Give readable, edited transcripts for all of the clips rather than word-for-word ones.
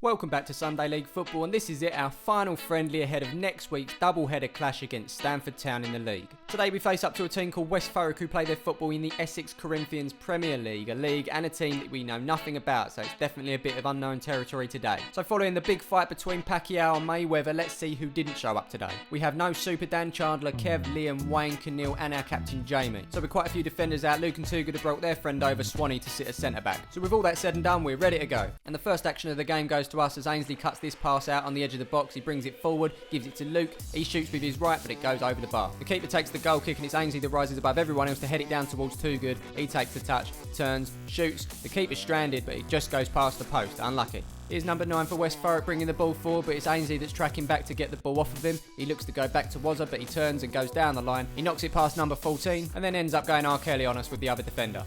Welcome back to Sunday League Football, and this is it, our final friendly ahead of next week's double-header clash against Stamford Town in the league. Today we face up to a team called West Thurrock who play their football in the Essex Corinthians Premier League, a league and a team that we know nothing about, so it's definitely a bit of unknown territory today. So following the big fight between Pacquiao and Mayweather, let's see who didn't show up today. We have no Super Dan, Chandler, Kev, Liam, Wayne, Keneal and our captain Jamie. So with quite a few defenders out, Luke and Toogood have brought their friend over Swanee to sit as centre-back. So with all that said and done, we're ready to go. And the first action of the game goes to us as Ainsley cuts this pass out on the edge of the box. He brings it forward, gives it to Luke. He shoots with his right, but it goes over the bar. The keeper takes the goal kick and it's Ainsley that rises above everyone else to head it down towards Toogood. He takes the touch, turns, shoots. The keeper's stranded, but it just goes past the post. Unlucky. Here's number 9 for West Thurrock bringing the ball forward, but it's Ainsley that's tracking back to get the ball off of him. He looks to go back to Wazza, but he turns and goes down the line. He knocks it past number 14 and then ends up going R. Kelly on us with the other defender.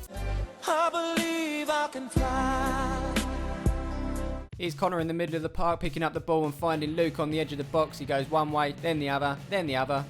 I believe I can fly. Here's Connor in the middle of the park picking up the ball and finding Luke on the edge of the box. He goes one way, then the other,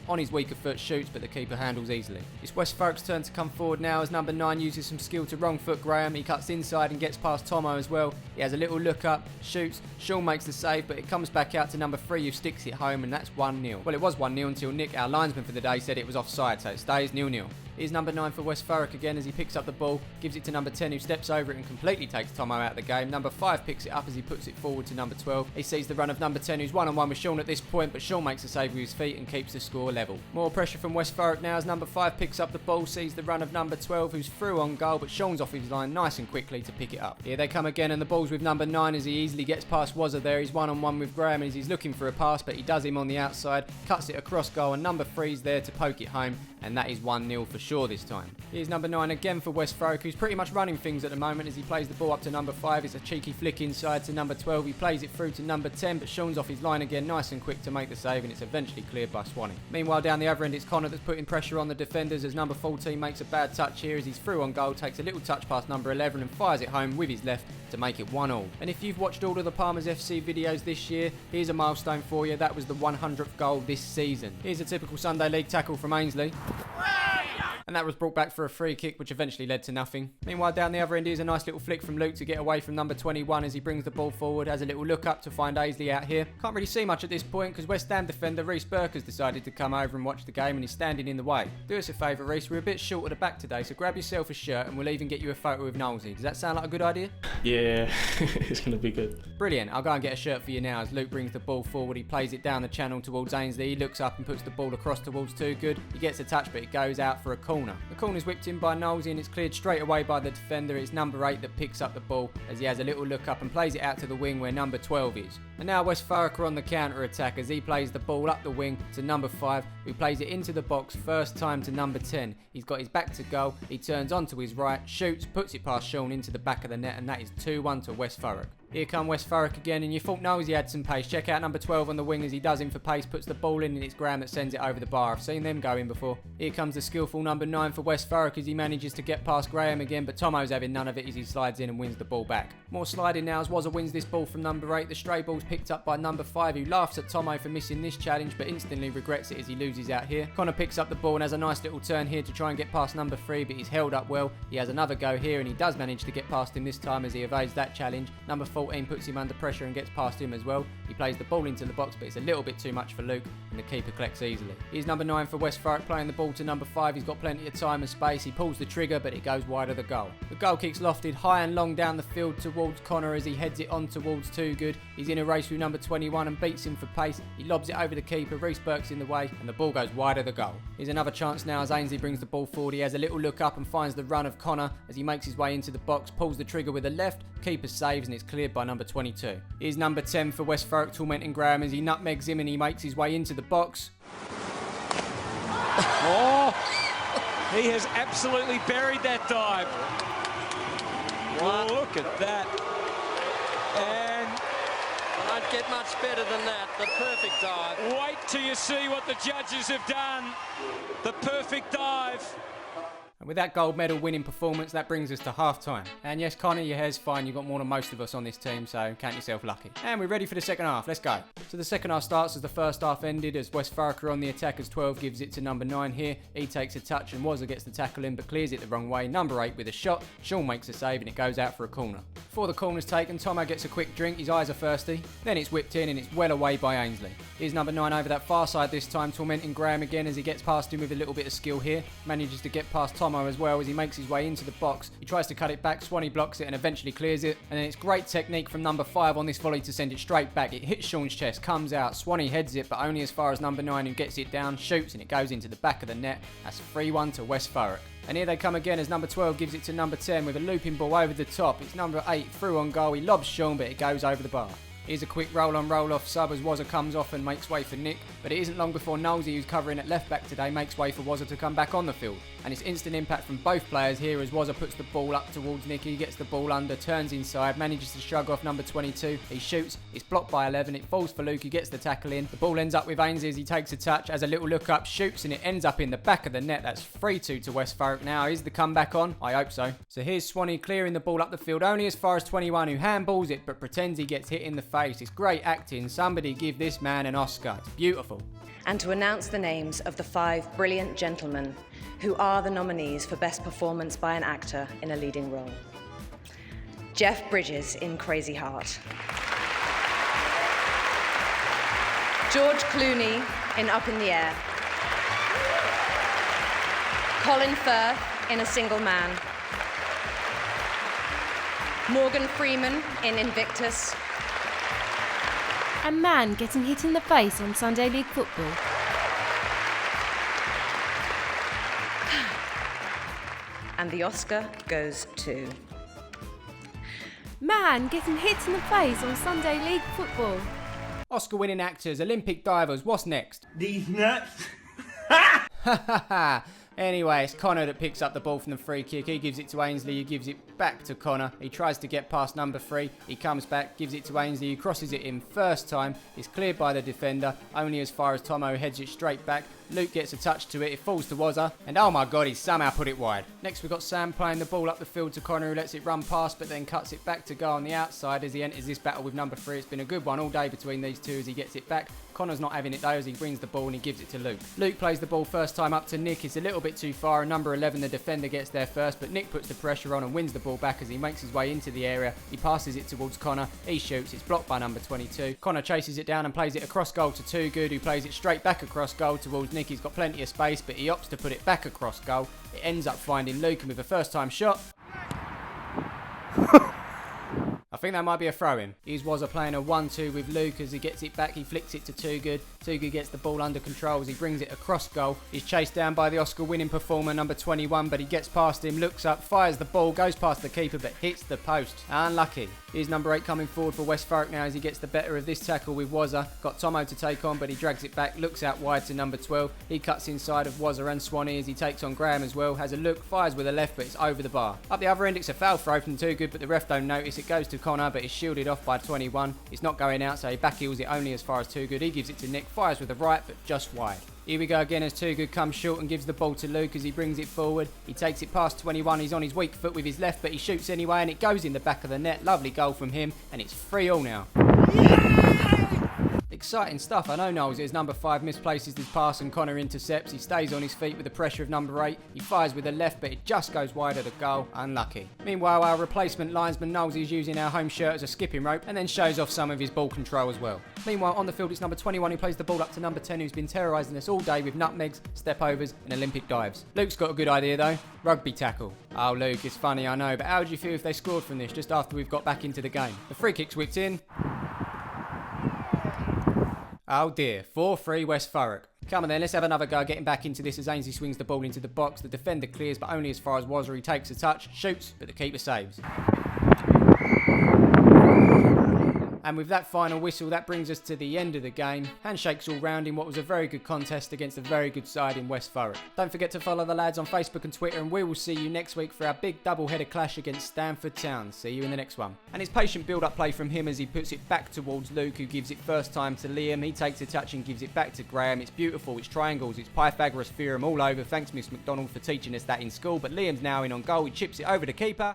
on his weaker foot shoots, but the keeper handles easily. It's West Thurrock's turn to come forward now as number 9 uses some skill to wrong foot Graham. He cuts inside and gets past Tomo as well. He has a little look up, shoots, Sean makes the save, but it comes back out to number 3 who sticks it home, and that's 1-0. Well, it was 1-0 until Nick, our linesman for the day, said it was offside, so it stays 0-0. Here's number 9 for West Thurrock again as he picks up the ball, gives it to number 10 who steps over it and completely takes Tomo out of the game. Number 5 picks it up as he puts it forward to number 12. He sees the run of number 10 who's one-on-one with Sean at this point, but Sean makes a save with his feet and keeps the score level. More pressure from West Thurrock now as number 5 picks up the ball, sees the run of number 12 who's through on goal, but Sean's off his line nice and quickly to pick it up. Here they come again and the ball's with number 9 as he easily gets past Wazza there. He's one-on-one with Graham as he's looking for a pass, but he does him on the outside, cuts it across goal, and number 3's there to poke it home, and that is 1-0 for sure this time. Here's number 9 again for West Thurrock, who's pretty much running things at the moment as he plays the ball up to number 5. It's a cheeky flick inside to number 12. He plays it through to number 10, but Sean's off his line again nice and quick to make the save, and it's eventually cleared by Swanee. Meanwhile, down the other end, it's Connor that's putting pressure on the defenders as number 14 makes a bad touch here as he's through on goal, takes a little touch past number 11 and fires it home with his left to make it 1-1. And if you've watched all of the Palmers FC videos this year, here's a milestone for you. That was the 100th goal this season. Here's a typical Sunday League tackle from Ainsley. And that was brought back for a free kick, which eventually led to nothing. Meanwhile, down the other end is a nice little flick from Luke to get away from number 21 as he brings the ball forward, has a little look up to find Ainsley out here. Can't really see much at this point because West Ham defender Reece Burke has decided to come over and watch the game and he's standing in the way. Do us a favour, Reece, we're a bit short at the back today, so grab yourself a shirt and we'll even get you a photo with Knowlesy. Does that sound like a good idea? Yeah, it's going to be good. Brilliant, I'll go and get a shirt for you now as Luke brings the ball forward. He plays it down the channel towards Ainsley. He looks up and puts the ball across towards Toogood. He gets a touch, but it goes out for a corner. The corner's whipped in by Knowlesy and it's cleared straight away by the defender. It's number 8 that picks up the ball as he has a little look up and plays it out to the wing where number 12 is. And now West Thurrock are on the counter attack as he plays the ball up the wing to number 5 who plays it into the box first time to number 10. He's got his back to goal, he turns onto his right, shoots, puts it past Sean into the back of the net, and that is 2-1 to West Thurrock. Here come West Thurrock again, and you thought Knowlesy had some pace. Check out number 12 on the wing as he does him for pace, puts the ball in and it's Graham that sends it over the bar. I've seen them go in before. Here comes the skillful number 9 for West Thurrock as he manages to get past Graham again, but Tomo's having none of it as he slides in and wins the ball back. More sliding now as Wazza wins this ball from number 8. The stray ball's picked up by number 5 who laughs at Tomo for missing this challenge but instantly regrets it as he loses out here. Connor picks up the ball and has a nice little turn here to try and get past number 3, but he's held up well. He has another go here and he does manage to get past him this time as he evades that challenge. Number 14 puts him under pressure and gets past him as well. He plays the ball into the box, but it's a little bit too much for Luke and the keeper collects easily. Here's number 9 for West Thurrock playing the ball to number 5. He's got plenty of time and space. He pulls the trigger, but it goes wide of the goal. The goal kick's lofted high and long down the field towards Connor as he heads it on towards Toogood. He's in a race with number 21 and beats him for pace. He lobs it over the keeper. Reece Burke's in the way and the ball goes wide of the goal. Here's another chance now as Ainsley brings the ball forward. He has a little look up and finds the run of Connor as he makes his way into the box, pulls the trigger with the left, keeper saves and it's cleared by number 22. Here's number 10 for West Thurrock tormenting Graham as he nutmegs him and he makes his way into the box. Oh, he has absolutely buried that dive. Oh, look at that. And don't get much better than that. The perfect dive. Wait till you see what the judges have done. The perfect dive. And with that gold medal winning performance, that brings us to half time. And yes, Connor, your hair's fine. You've got more than most of us on this team, so count yourself lucky. And we're ready for the second half. Let's go. So the second half starts as the first half ended, as West Thurrock are on the attack as 12 gives it to number 9 here. He takes a touch and Wazza gets the tackle in, but clears it the wrong way. Number 8 with a shot. Sean makes a save and it goes out for a corner. Before the corner's taken, Tomo gets a quick drink. His eyes are thirsty. Then it's whipped in and it's well away by Ainsley. Here's number 9 over that far side this time, tormenting Graham again as he gets past him with a little bit of skill here. Manages to get past Tomo as well as he makes his way into the box. He tries to cut it back, Swanee blocks it and eventually clears it. And then it's great technique from number 5 on this volley to send it straight back. It hits Sean's chest, comes out, Swanee heads it, but only as far as number 9 who gets it down, shoots and it goes into the back of the net. That's 3-1 to West Thurrock. And here they come again as number 12 gives it to number 10 with a looping ball over the top. It's number 8 through on goal. He lobs Sean, but it goes over the bar. Here's a quick roll-on, roll-off sub as Wazza comes off and makes way for Nick. But it isn't long before Knowlesy, who's covering at left-back today, makes way for Wazza to come back on the field. And it's instant impact from both players here as Wazza puts the ball up towards Nick. He gets the ball under, turns inside, manages to shrug off number 22. He shoots, it's blocked by 11, it falls for Luke, who gets the tackle in. The ball ends up with Ainsley as he takes a touch, has a little look up, shoots, and it ends up in the back of the net. That's 3-2 to West Thurrock now. Is the comeback on? I hope so. So here's Swanee clearing the ball up the field, only as far as 21, who handballs it, but pretends he gets hit in the face. It's great acting. Somebody give this man an Oscar. It's beautiful. And to announce the names of the 5 brilliant gentlemen who are the nominees for Best Performance by an Actor in a Leading Role. Jeff Bridges in Crazy Heart. George Clooney in Up in the Air. Colin Firth in A Single Man. Morgan Freeman in Invictus. A man getting hit in the face on Sunday League football. And the Oscar goes to... Man getting hit in the face on Sunday League football. Oscar-winning actors, Olympic divers, what's next? These nuts. Ha ha ha! Anyway, it's Connor that picks up the ball from the free kick. He gives it to Ainsley, who gives it back to Connor. He tries to get past number 3. He comes back, gives it to Ainsley, who crosses it in first time. It's cleared by the defender, only as far as Tomo heads it straight back. Luke gets a touch to it, it falls to Wazza, and oh my god, he's somehow put it wide. Next we've got Sam playing the ball up the field to Connor, who lets it run past, but then cuts it back to go on the outside as he enters this battle with number 3. It's been a good one all day between these two as he gets it back. Connor's not having it though as he brings the ball and he gives it to Luke. Luke plays the ball first time up to Nick. It's a little bit too far and number 11, the defender, gets there first, but Nick puts the pressure on and wins the ball back as he makes his way into the area. He passes it towards Connor. He shoots. It's blocked by number 22. Connor chases it down and plays it across goal to Too Good, who plays it straight back across goal towards Nick. He's got plenty of space, but he opts to put it back across goal. It ends up finding Luke, and with a first time shot... I think that might be a throw-in. Here's Wazza playing a 1-2 with Luke as he gets it back. He flicks it to Too Good. Too Good gets the ball under control as he brings it across goal. He's chased down by the Oscar-winning performer, number 21, but he gets past him, looks up, fires the ball, goes past the keeper, but hits the post. Unlucky. Here's number 8 coming forward for West Thurrock now as he gets the better of this tackle with Wazza. Got Tomo to take on, but he drags it back, looks out wide to number 12. He cuts inside of Wazza and Swanee as he takes on Graham as well. Has a look, fires with a left, but it's over the bar. Up the other end, it's a foul throw from Too Good, but the ref don't notice. It goes to Connor, but it's shielded off by 21. It's not going out, so he back heels it only as far as Too Good. He gives it to Nick, fires with the right, but just wide. Here we go again as Too Good comes short and gives the ball to Luke as he brings it forward. He takes it past 21. He's on his weak foot with his left, but he shoots anyway, and it goes in the back of the net. Lovely goal from him, and it's 3-3 now. Exciting stuff. I know Knowles is number 5 misplaces his pass and Connor intercepts. He stays on his feet with the pressure of number 8. He fires with the left, but it just goes wide of the goal. Unlucky. Meanwhile, our replacement linesman Knowles is using our home shirt as a skipping rope and then shows off some of his ball control as well. Meanwhile, on the field, it's number 21 who plays the ball up to number 10, who's been terrorising us all day with nutmegs, step-overs and Olympic dives. Luke's got a good idea though. Rugby tackle. Oh, Luke, it's funny, I know, but how would you feel if they scored from this just after we've got back into the game? The free kick's whipped in. Oh dear, 4-3 West Thurrock. Come on then, let's have another go getting back into this as Ainsley swings the ball into the box. The defender clears, but only as far as Wazza. He takes a touch, shoots, but the keeper saves. And with that final whistle, that brings us to the end of the game. Handshakes all round in what was a very good contest against a very good side in West Thurrock. Don't forget to follow the lads on Facebook and Twitter, and we will see you next week for our big double-header clash against Stamford Town. See you in the next one. And it's patient build-up play from him as he puts it back towards Luke, who gives it first time to Liam. He takes a touch and gives it back to Graham. It's beautiful, it's triangles, it's Pythagoras theorem all over. Thanks Miss McDonald for teaching us that in school. But Liam's now in on goal, he chips it over the keeper.